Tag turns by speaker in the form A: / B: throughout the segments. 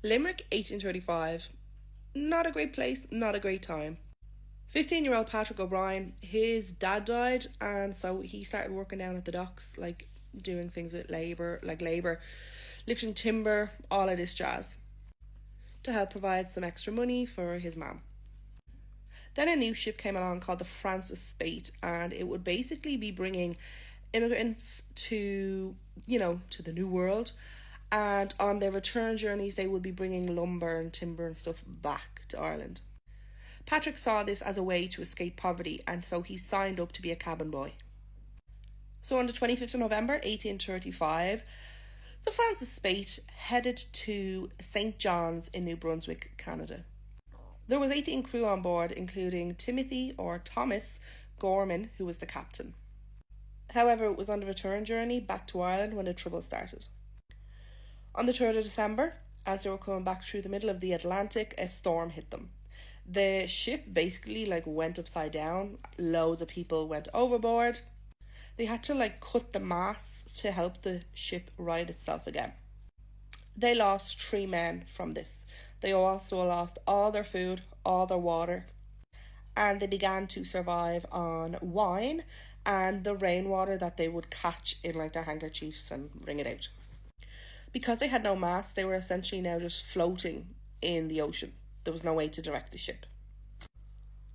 A: Limerick, 1835. Not a great place, not a great time. 15-year-old Patrick O'Brien, his dad died, and so he started working down at the docks, like doing things with labour, lifting timber, all of this jazz, to help provide some extra money for his mum. Then a new ship came along called the Francis Spaight, and it would basically be bringing immigrants to the New World, and on their return journeys they would be bringing lumber and timber and stuff back to Ireland. Patrick saw this as a way to escape poverty, and so he signed up to be a cabin boy. So on the 25th of November 1835, the Francis Spaight headed to St. John's in New Brunswick, Canada. There was 18 crew on board, including Timothy, or Thomas, Gorman, who was the captain. However, it was on the return journey back to Ireland when the trouble started. On the 3rd of December, as they were coming back through the middle of the Atlantic, a storm hit them. The ship basically went upside down. Loads of people went overboard. They had to cut the masts to help the ship right itself again. They lost 3 men from this. They also lost all their food, all their water, and they began to survive on wine and the rainwater that they would catch in their handkerchiefs and wring it out. Because they had no mast, they were essentially now just floating in the ocean. There was no way to direct the ship.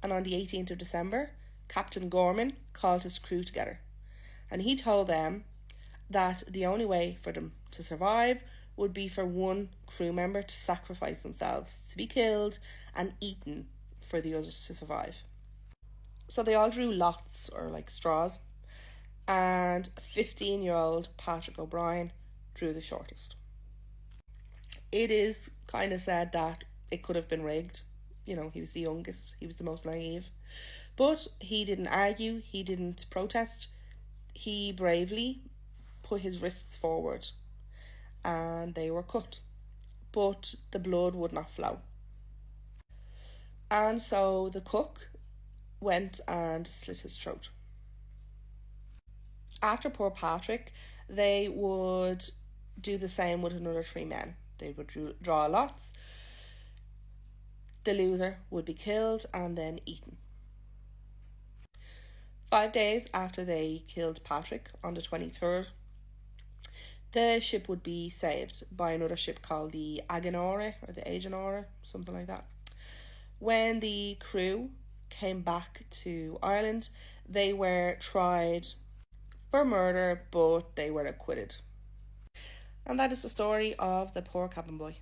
A: And on the 18th of December, Captain Gorman called his crew together, and he told them that the only way for them to survive would be for one crew member to sacrifice themselves, to be killed and eaten for the others to survive. So they all drew lots, or straws, and 15-year-old Patrick O'Brien drew the shortest. It is kind of said that it could have been rigged. He was the youngest, he was the most naive. But he didn't argue, he didn't protest. He bravely put his wrists forward, and they were cut, but the blood would not flow. And so the cook went and slit his throat. After poor Patrick, they would do the same with another 3 men. They would draw lots. The loser would be killed and then eaten. 5 days after they killed Patrick, on the 23rd, the ship would be saved by another ship called the Aginora, or the Aginora, something like that. When the crew came back to Ireland, they were tried for murder, but they were acquitted. And that is the story of the poor cabin boy.